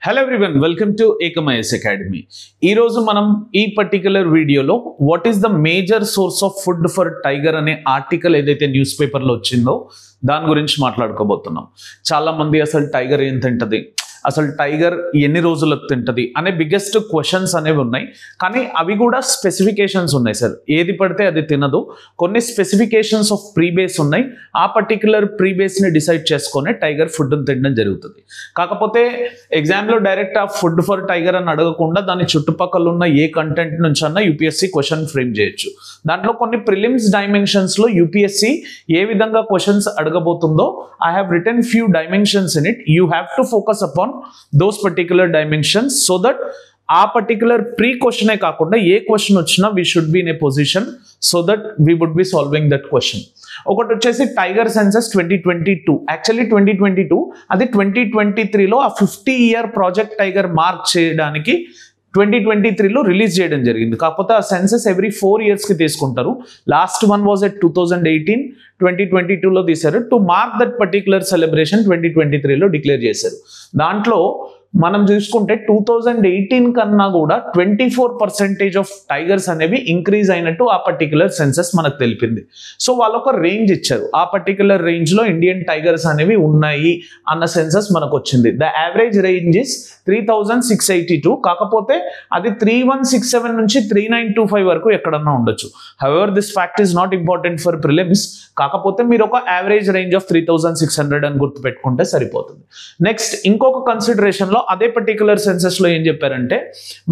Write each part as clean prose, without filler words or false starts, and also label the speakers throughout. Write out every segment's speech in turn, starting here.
Speaker 1: Hello everyone, welcome to Ekamais Academy. ఈ రోజు మనం ఈ పర్టిక్యులర్ వీడియోలో what is the major source of food for tiger అనే ఆర్టికల్ ఏదైతే న్యూస్ పేపర్లో వచ్చిందో దాని గురించి మాట్లాడుకోబోతున్నాం. చాలా మంది అసలు టైగర్ ఏం తింటది, అసలు టైగర్ ఎన్ని రోజులకు తింటది అనే బిగ్గెస్ట్ క్వశ్చన్స్ అనేవి ఉన్నాయి. కానీ అవి కూడా స్పెసిఫికేషన్స్ ఉన్నాయి సార్. ఏది పడితే అది తినదు. కొన్ని స్పెసిఫికేషన్స్ ఆఫ్ ప్రీబేస్ ఉన్నాయి. ఆ పర్టిక్యులర్ ప్రీబేస్ని డిసైడ్ చేసుకొని టైగర్ ఫుడ్ని తినడం జరుగుతుంది. కాకపోతే ఎగ్జామ్లో డైరెక్ట్ ఆ ఫుడ్ ఫర్ టైగర్ అని అడగకుండా దాని చుట్టుపక్కల ఉన్న ఏ కంటెంట్ నుంచి అన్నా యూపీఎస్సీ క్వశ్చన్ ఫ్రేమ్ చేయొచ్చు. దాంట్లో కొన్ని ప్రిలిమ్స్ డైమెన్షన్స్లో యూపీఎస్సీ ఏ విధంగా క్వశ్చన్స్ అడగబోతుందో I have written few dimensions in it. You have to focus upon those particular dimensions so that ఆ పర్టికులర్ ప్రీ క్వశ్చనే కాకుండా ఏ క్వశ్చన్ వచ్చినా we should be in a position so that we would be solving that question. ఒకటి వచ్చేసి tiger census 2022. Actually 2022 అది 2023లో ఆ 50-year project tiger mark చేయడానికి 2023లో రిలీజ్ చేయడం జరిగింది. కాకపోతే ఆ సెన్సస్ ఎవ్రీ 4 yearsకి తీసుకుంటారు. లాస్ట్ వన్ వాజ్ ఎట్ 2018, 2022లో తీశారు. To mark that particular celebration 2023లో డిక్లేర్ చేశారు. దాంట్లో మనం చూసుకుంటే 2018 కన్నా కూడా 24% ఆఫ్ టైగర్స్ అనేవి ఇంక్రీజ్ అయినట్టు ఆ పర్టికులర్ సెన్సస్ మనకు తెలిపింది. సో వాళ్ళు ఒక రేంజ్ ఇచ్చారు. ఆ పర్టికులర్ రేంజ్లో ఇండియన్ టైగర్స్ అనేవి ఉన్నాయి అన్న సెన్సస్ మనకు వచ్చింది. The average range is 3682. కాకపోతే అది 3167 నుంచి 3925 వరకు ఎక్కడన్నా ఉండొచ్చు. However this fact is not important for prelims. కాకపోతే మీరు ఒక యావరేజ్ రేంజ్ ఆఫ్ 3600 అని గుర్తుపెట్టుకుంటే సరిపోతుంది. నెక్స్ట్ ఇంకొక కన్సిడరేషన్లో అదే పర్టికులర్ సెన్సస్లో ఏం చెప్పారంటే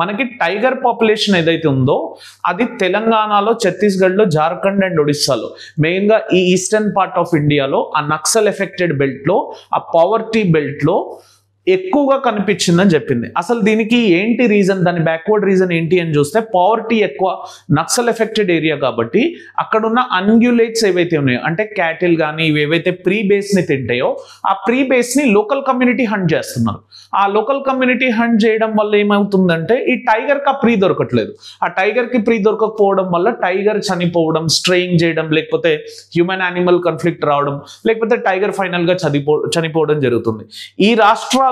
Speaker 1: మనకి టైగర్ పాపులేషన్ ఏదైతే ఉందో అది తెలంగాణలో, ఛత్తీస్గఢ్లో, జార్ఖండ్ అండ్ ఒడిస్సాలో, మెయిన్గా ఈ ఈస్టర్న్ పార్ట్ ఆఫ్ ఇండియాలో, ఆ నక్సల్ ఎఫెక్టెడ్ బెల్ట్లో, ఆ పావర్టీ బెల్ట్లో ఎక్కువగా కనిపించిందని చెప్పింది. అసలు దీనికి ఏంటి రీజన్, దాని బ్యాక్వర్డ్ రీజన్ ఏంటి అని చూస్తే పావర్టీ ఎక్కువ, నక్సల్ ఎఫెక్టెడ్ ఏరియా కాబట్టి అక్కడున్న అన్గ్యులేట్స్ ఏవైతే ఉన్నాయో అంటే క్యాటిల్ కానీ ఇవి ఏవైతే ప్రీ బేస్ని తింటాయో ఆ ప్రీ బేస్ని లోకల్ కమ్యూనిటీ హంట్ చేస్తున్నారు. ఆ లోకల్ కమ్యూనిటీ హంట్ చేయడం వల్ల ఏమవుతుందంటే ఈ టైగర్కి ఆ ప్రీ దొరకట్లేదు. ఆ టైగర్కి ప్రీ దొరకకపోవడం వల్ల టైగర్ చనిపోవడం, స్ట్రేయింగ్ చేయడం, లేకపోతే హ్యూమన్ యానిమల్ కాన్ఫ్లిక్ట్ రావడం, లేకపోతే టైగర్ ఫైనల్గా చనిపోవడం జరుగుతుంది. ఈ రాష్ట్రాల్లో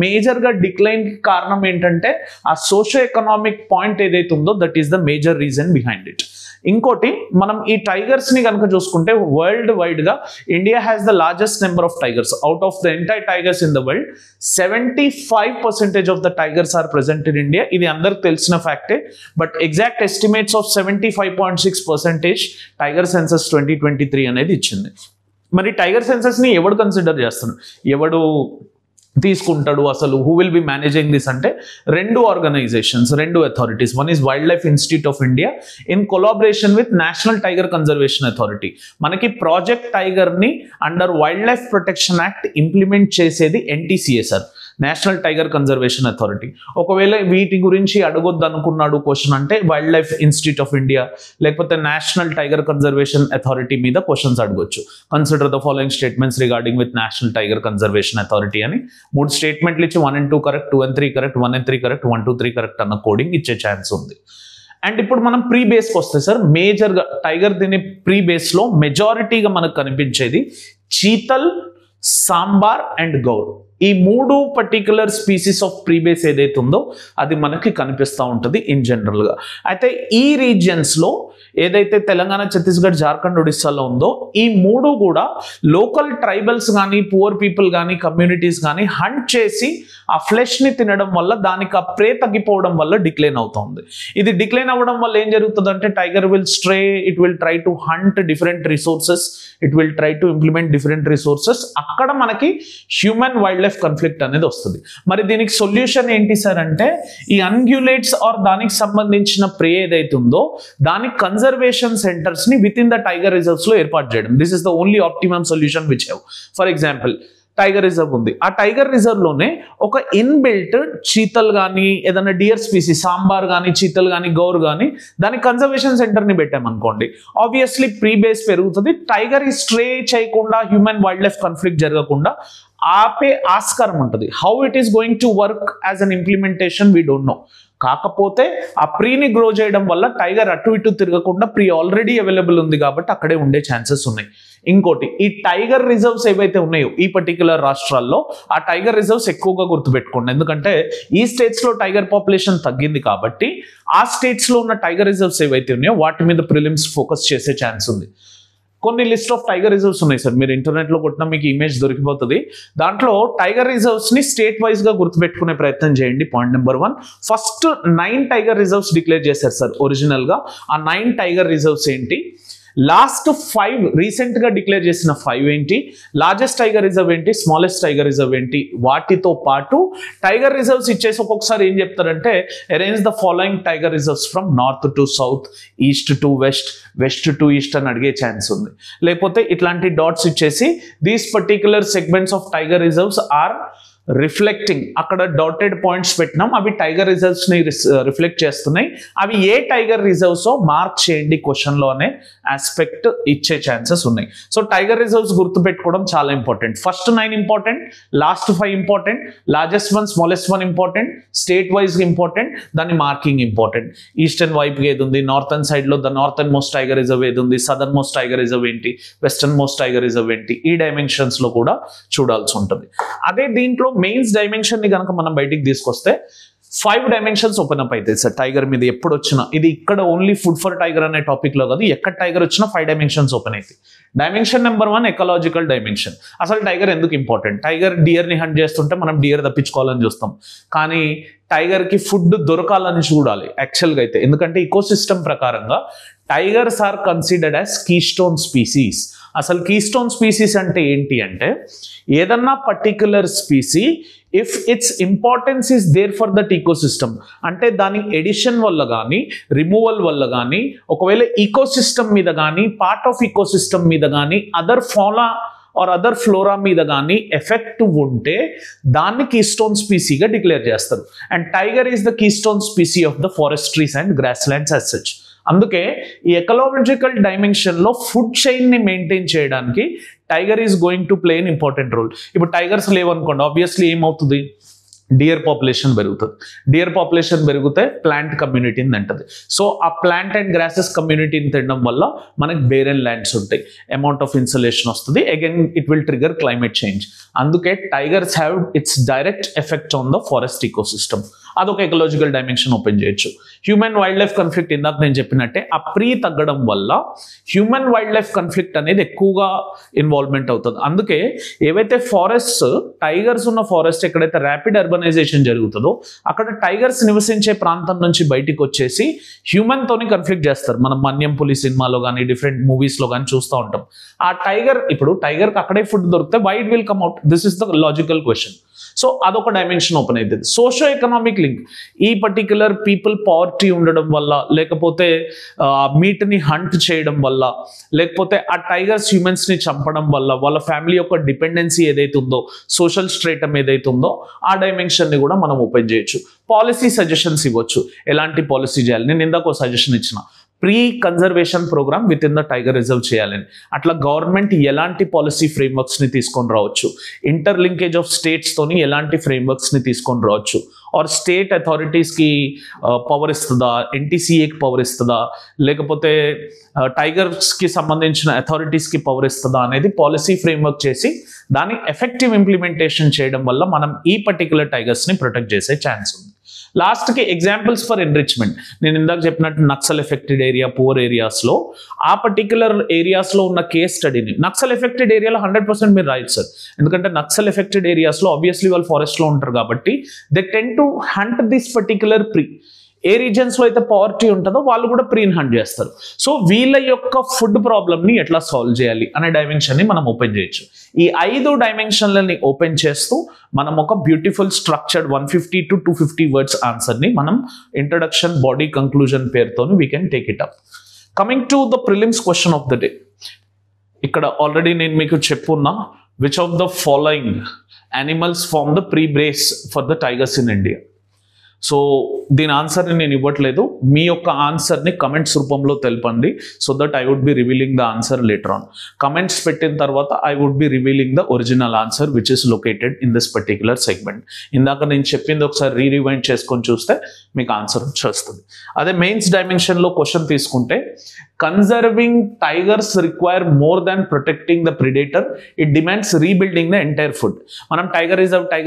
Speaker 1: మేజర్గా డిక్లైన్ కారణం ఏంటంటే ఆ సోషో ఎకనామిక్ పాయింట్ ఏదైతే ఉందో that is the major reason behind it. ఇంకోటి మనం ఈ టైగర్స్ ని కనుక చూసుకుంటే వరల్డ్ వైడ్ గా India has the largest number of tigers. Out of the entire tigers in the world 75% of the tigers are present in India. ఇది అందరికి తెలిసిన ఫ్యాక్టే. But exact estimates of 75.6% tiger census 2023 అనేది ఇచ్చింది. మరి టైగర్ సెన్సస్ ని ఎవడు కన్సిడర్ చేస్తున్నాడు, ఎవడు తీసుకుంటాడు, అసలు who will be managing this అంటే రెండు ఆర్గనైజేషన్స్, రెండు authorities. One is wildlife institute of India in collaboration with national tiger conservation authority. మనకి ప్రాజెక్ట్ టైగర్ని under wildlife protection act implement చేసేది NTCSR, national tiger conservation authority. ఒకవేళ వీటి గురించి అడగొద్దు అనుకున్నాడు క్వశ్చన్ అంటే wildlife institute of India లేకపోతే నేషనల్ టైగర్ కన్జర్వేషన్ అథారిటీ మీద క్వశ్చన్స్ అడగొచ్చు. Consider the following statements regarding with national tiger conservation authority అని 3 స్టేట్మెంట్లు ఇచ్చి 1 and 2 correct, 2 and 3 correct, 1 and 3 correct, 1, 2, 3 correct అన్న కోడింగ్ ఇచ్చే ఛాన్స్ ఉంది. అండ్ ఇప్పుడు మనం ప్రీ బేస్కి వస్తే సార్ మేజర్గా టైగర్ తినే ప్రీ బేస్లో మెజారిటీగా మనకు కనిపించేది చీతల్, సాంబార్ అండ్ గౌర్. ఈ 3 పర్టికులర్ స్పీసీస్ ఆఫ్ ప్రీబేస్ ఏదైతే ఉందో అది మనకి కనిపిస్తూ ఉంటుంది ఇన్ జనరల్గా. అయితే ఈ రీజియన్స్లో ఏదైతే తెలంగాణ, ఛత్తీస్గఢ్, జార్ఖండ్, ఒడిస్సాలో ఉందో ఈ 3 కూడా లోకల్ ట్రైబల్స్ కానీ పువర్ పీపుల్ కానీ కమ్యూనిటీస్ కానీ హంట్ చేసి ఆ ఫ్లెష్ని తినడం వల్ల దానికి ఆ ప్రే తగ్గిపోవడం వల్ల డిక్లైన్ అవుతుంది. ఇది డిక్లైన్ అవ్వడం వల్ల ఏం జరుగుతుందంటే tiger will stray, it will try to hunt different resources, it will try to implement different resources. అక్కడ మనకి హ్యూమన్ వైల్డ్ లైఫ్ కాన్ఫ్లిక్ట్ అనేది వస్తుంది. మరి దీనికి సొల్యూషన్ ఏంటి సార్ అంటే ఈ అన్గ్యులేట్స్ ఆర్ దానికి సంబంధించిన ప్రే ఏదైతే ఉందో దానికి కన్జర్వేషన్ సెంటర్స్ ని with in the tiger reserves లో ఏర్పాటు చేయడం. This is the only optimum solution which have. For example tiger reserve ఉంది, ఆ టైగర్ రిజర్వ్ లోనే ఒక ఇన్బిల్ట్ చీతల్ కానీ ఏదైనా డియర్ స్పీసీ సాంబార్ కానీ చీతల్ కానీ గౌర్ కానీ దాని కన్జర్వేషన్ సెంటర్ని పెట్టామనుకోండి, ఆబ్వియస్లీ ప్రీ బేస్ పెరుగుతుంది. టైగర్ ఈ స్ట్రే చేయకుండా హ్యూమన్ వైల్డ్ లైఫ్ కాన్ఫ్లిక్ట్ జరగకుండా ఆపే ఆస్కారం ఉంటుంది. How it is going to work as an implementation we don't know. కాకపోతే ఆ ప్రీని గ్రో చేయడం వల్ల టైగర్ అటు ఇటు తిరగకుండా ప్రీ ఆల్రెడీ అవైలబుల్ ఉంది కాబట్టి అక్కడే ఉండే ఛాన్సెస్ ఉన్నాయి. ఇంకోటి, ఈ టైగర్ రిజర్వ్స్ ఏవైతే ఉన్నాయో ఈ పర్టికులర్ రాష్ట్రాల్లో ఆ టైగర్ రిజర్వ్స్ ఎక్కువగా గుర్తుపెట్టుకోండి. ఎందుకంటే ఈ స్టేట్స్ లో టైగర్ పాపులేషన్ తగ్గింది కాబట్టి ఆ స్టేట్స్ లో ఉన్న టైగర్ రిజర్వ్స్ ఏవైతే ఉన్నాయో వాటి మీద ప్రిలిమ్స్ ఫోకస్ చేసే ఛాన్స్ ఉంది. కొన్ని లిస్ట్ ఆఫ్ టైగర్ రిజర్వ్స్ ఉన్నాయి సార్, మీరు ఇంటర్నెట్లో కొట్టినా మీకు ఇమేజ్ దొరికిపోతుంది. దాంట్లో టైగర్ రిజర్వ్స్ ని స్టేట్ వైజ్ గా గుర్తుపెట్టుకునే ప్రయత్నం చేయండి. Point number 1, first 9 tiger reserves declare చేశారు సార్ ఒరిజినల్ గా. ఆ 9 టైగర్ రిజర్వ్స్ ఏంటి, లాస్ట్ 5 రీసెంట్ గా డిక్లేర్ చేసిన 5 ఏంటి, లార్జెస్ట్ టైగర్ రిజర్వ్ ఏంటి, స్మాలెస్ట్ టైగర్ రిజర్వ్ ఏంటి, వాటితో పాటు టైగర్ రిజర్వ్స్ ఇచ్చేసి ఒక్కొక్కసారి ఏం చెప్తారంటే arrange the following tiger reserves from north to south, east to west, west to east అని అడిగే ఛాన్స్ ఉంది. లేకపోతే ఇట్లాంటి డాట్స్ ఇచ్చేసి these particular segments of tiger reserves are reflecting, అక్కడ డాటెడ్ పాయింట్స్ పెట్టినాం, అవి టైగర్ రిజర్వ్స్ ని రిఫ్లెక్ట్ చేస్తున్నాయి, అవి ఏ టైగర్ రిజర్వ్స్ మార్క్ చేయండి క్వశ్చన్ లో అనే ఆస్పెక్ట్ ఇచ్చే ఛాన్సెస్ ఉన్నాయి. సో టైగర్ రిజర్వ్స్ గుర్తు పెట్టుకోవడం చాలా important. First 9 important, last 5 important, largest 1 smallest 1 important, state wise important, దాని మార్కింగ్ ఇంపార్టెంట్. ఈస్టర్న్ వైపు ఏది ఉంది, నార్థన్ సైడ్ లో the northern most tiger reserve ఏది ఉంది, సదర్న్ మోస్ట్ టైగర్ రిజర్వ్ ఏంటి, వెస్టర్న్ మోస్ట్ టైగర్ రిజర్వ్ ఏంటి, ఈ డైమెన్షన్స్ లో కూడా చూడాల్సి ఉంటుంది. అదే దీంట్లో మెయిన్స్ డైమెన్షన్ ని కనుక మనం బయటికి తీసుకొస్తే 5 డైమెన్షన్స్ ఓపెన్ అప్ అవుతాయి సార్ టైగర్ మీద ఎప్పుడు వచ్చినా. ఇది ఇక్కడ ఓన్లీ ఫుడ్ ఫర్ టైగర్ అనే టాపిక్ లో కాదు, ఎక్కడ టైగర్ వచ్చినా 5 డైమెన్షన్స్ ఓపెన్ అవుతాయి. Dimension number 1 ecological dimension. అసలు టైగర్ ఎందుకు ఇంపార్టెంట్? టైగర్ డియర్ ని హంట్ చేస్తుంటే మనం డియర్ తప్పించుకోవాలని చూస్తాం, కానీ టైగర్ కి ఫుడ్ దొరకాలని చూడాలి యాక్చువల్గా అయితే. ఎందుకంటే ఈకోసిస్టమ్ ప్రకారంగా tigers are considered as keystone species. అసలు కీస్టోన్ స్పీసీస్ అంటే ఏంటి అంటే, ఏదన్నా particular species if its importance is there for that ecosystem, అంటే దాని ఎడిషన్ వల్ల కానీ రిమూవల్ వల్ల కానీ ఒకవేళ ఈకోసిస్టమ్ మీద కానీ పార్ట్ ఆఫ్ ఈకోసిస్టమ్ మీద కానీ other fauna or other flora మీద కానీ ఎఫెక్ట్ ఉంటే దాన్ని కీస్టోన్ స్పీసీగా డిక్లేర్ చేస్తారు. And tiger is the keystone species of the forestries and grasslands as such. అందుకే ఈ ఎకలాజికల్ డైమెన్షన్ లో ఫుడ్ చైన్ ని మెయింటైన్ చేయడానికి tiger is going to play an important role. ఇప్పుడు టైగర్స్ లేవనుకోండి, ఆబ్వియస్లీ ఏమవుతుంది, డియర్ పాపులేషన్ పెరుగుతుంది. Deer population పెరిగితే ప్లాంట్ కమ్యూనిటీని తింటది. సో ఆ ప్లాంట్ అండ్ గ్రాసెస్ కమ్యూనిటీని తినడం వల్ల మనకి బేరెన్ ల్యాండ్స్ ఉంటాయి, అమౌంట్ ఆఫ్ ఇన్సలేషన్ వస్తుంది, again it will trigger climate change. అందుకే tigers have its direct effect on the forest ecosystem. అదొక ఎకలాజికల్ డైమెన్షన్ ఓపెన్ చేయొచ్చు. హ్యూమన్ వైల్డ్ లైఫ్ కాన్ఫ్లిక్ట్ ఇందాక నేను చెప్పినట్టే ఆ ప్రీ తగ్గడం వల్ల హ్యూమన్ వైల్డ్ లైఫ్ కాన్ఫ్లిక్ట్ అనేది ఎక్కువగా ఇన్వాల్వ్మెంట్ అవుతుంది. అందుకే ఏవైతే ఫారెస్ట్స్ టైగర్స్ ఉన్న ఫారెస్ట్ ఎక్కడైతే ర్యాపిడ్ అర్బనైజేషన్ జరుగుతుందో అక్కడ టైగర్స్ నివసించే ప్రాంతం నుంచి బయటికి వచ్చేసి హ్యూమన్ తోని కాన్ఫ్లిక్ట్ చేస్తారు. మనం మన్యం పులి సినిమాలో కానీ డిఫరెంట్ మూవీస్ లో కానీ చూస్తూ ఉంటాం. ఆ టైగర్ ఇప్పుడు టైగర్కి అక్కడే ఫుడ్ దొరికితే why it will come out, this is the logical question. So అదొక డైమెన్షన్ ఓపెన్ అవుతుంది. సోషో ఎకనామిక్ లింక్, ఈ పర్టిక్యులర్ పీపుల్ పావర్టీ ఉండడం వల్ల, లేకపోతే మీట్ ని హంట్ చేయడం వల్ల, లేకపోతే ఆ టైగర్స్ హ్యూమన్స్ ని చంపడం వల్ల వాళ్ళ ఫ్యామిలీ యొక్క డిపెండెన్సీ ఏదైతే ఉందో, సోషల్ స్ట్రేటమ్ ఏదైతే ఉందో ఆ డైమెన్షన్ ని కూడా మనం ఓపెన్ చేయొచ్చు. పాలసీ సజెషన్స్ ఇవ్వచ్చు, ఎలాంటి పాలసీ చేయాలి. నేను ఇందాక ఒక సజెషన్ ఇచ్చిన, pre conservation programme within the tiger reserve చేయాలని. అట్లా గవర్నమెంట్ ఎలాంటి పాలసీ ఫ్రేమ్వర్క్స్ ని తీసుకొని రావచ్చు, ఇంటర్ లింకేజ్ ఆఫ్ స్టేట్స్ తోని ఎలాంటి ఫ్రేమ్వర్క్స్ ని తీసుకొని రావచ్చు, ఆర్ స్టేట్ అథారిటీస్ కి పవర్ ఇస్తుందా, ఎన్టీసీఏకి పవర్ ఇస్తుందా, లేకపోతే టైగర్స్ కి సంబంధించిన అథారిటీస్ కి పవర్ ఇస్తుందా అనేది పాలసీ ఫ్రేమ్వర్క్ చేసి దాన్ని ఎఫెక్టివ్ ఇంప్లిమెంటేషన్ చేయడం వల్ల మనం ఈ పర్టికులర్ టైగర్స్ ని ప్రొటెక్ట్ చేసే ఛాన్స్ ఉంది. లాస్ట్ కి ఎగ్జాంపుల్స్ ఫర్ ఎన్రిచ్మెంట్, నేను ఇందాక చెప్పినట్టు Naxal affected area, poor areas లో ఆ పర్టికులర్ ఏరియాస్ లో ఉన్న కేస్ స్టడీని, నక్సల్ ఎఫెక్టెడ్ ఏరియాలో 100% మీరు రాయొచ్చు సార్. ఎందుకంటే నక్సల్ ఎఫెక్టెడ్ ఏరియాస్ లో ఆబ్వియస్లీ వాళ్ళు ఫారెస్ట్ లో ఉంటారు కాబట్టి they tend to hunt this particular pre. A reasons లో అయితే పావర్టీ ఉంటుందో వాళ్ళు కూడా ప్రీని హంట్ చేస్తారు. సో వీళ్ళ యొక్క ఫుడ్ ప్రాబ్లమ్ ని ఎట్లా సాల్వ్ చేయాలి అనే డైమెన్షన్ ని మనం ఓపెన్ చేయొచ్చు. ఈ 5 డైమెన్షన్లని ఓపెన్ చేస్తూ మనం ఒక beautiful structured 150 to 250 words answer ని మనం ఇంట్రడక్షన్, బాడీ, కంక్లూజన్ పేరుతో we can take it up. Coming to the prelims question of the day. ఇక్కడ ఆల్రెడీ నేను మీకు చెప్పున్నా, which of the following animals form the pre-brace for the tigers in India. So దీని ఆన్సర్ని నేను ఇవ్వట్లేదు, మీ యొక్క ఆన్సర్ని కమెంట్స్ రూపంలో తెలపండి, so that I would be revealing the answer later on. Comments పెట్టిన తర్వాత I would be revealing the original answer which is located in this particular segment. ఇందాక నేను చెప్పింది ఒకసారి రీరివైండ్ చేసుకొని చూస్తే మీకు ఆన్సర్ వచ్చేస్తుంది. అదే మెయిన్స్ డైమెన్షన్లో క్వశ్చన్ తీసుకుంటే, conserving tigers require more than protecting the predator, it demands rebuilding the entire food. మనం టైగర్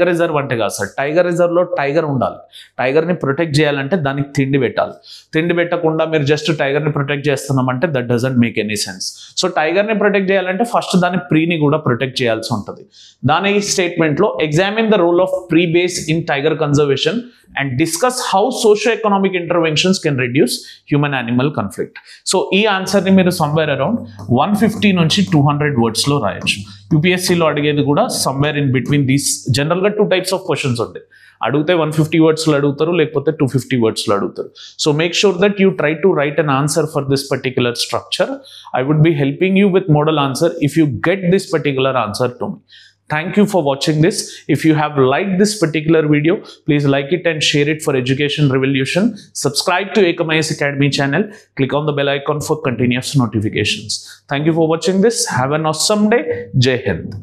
Speaker 1: రిజర్వ్ అంటే కాదు సార్, టైగర్ రిజర్వ్లో టైగర్ ఉండాలి. టైగర్ని ప్రొటెక్ట్ చేయాలంటే దానికి తిండి పెట్టాలి. తిండి పెట్టకుండా మీరు జస్ట్ టైగర్ని ప్రొటెక్ట్ చేస్తున్నామంటే that doesn't make any sense. So టైగర్ని ప్రొటెక్ట్ చేయాలంటే ఫస్ట్ దాని ప్రీని కూడా ప్రొటెక్ట్ చేయాల్సి ఉంటుంది. దాని స్టేట్మెంట్లో examine the role of prey base in tiger conservation and discuss how socio economic interventions can reduce human animal conflict. So ఈ ఆన్సర్ని మీరు సమ్వేర్ అరౌండ్ 150 నుంచి 200 వర్డ్స్లో రాయొచ్చు. యూపీఎస్సీలో అడిగేది కూడా సమ్వేర్ ఇన్ బిట్వీన్ దీస్. జనరల్గా 2 types ఆఫ్ క్వశ్చన్స్ ఉంటాయి. అడిగితే 150 వర్డ్స్లో అడుగుతారు, లేకపోతే 250 వర్డ్స్లో అడుగుతారు. So make sure that you try to write an answer for this particular structure. I would be helping you with model answer if you get this particular answer to me. Thank you for watching this. If you have liked this particular video, please like it and share it for education revolution. Subscribe to Ekam IAS Academy channel. Click on the bell icon for continuous notifications. Thank you for watching this. Have an awesome day. Jai Hind.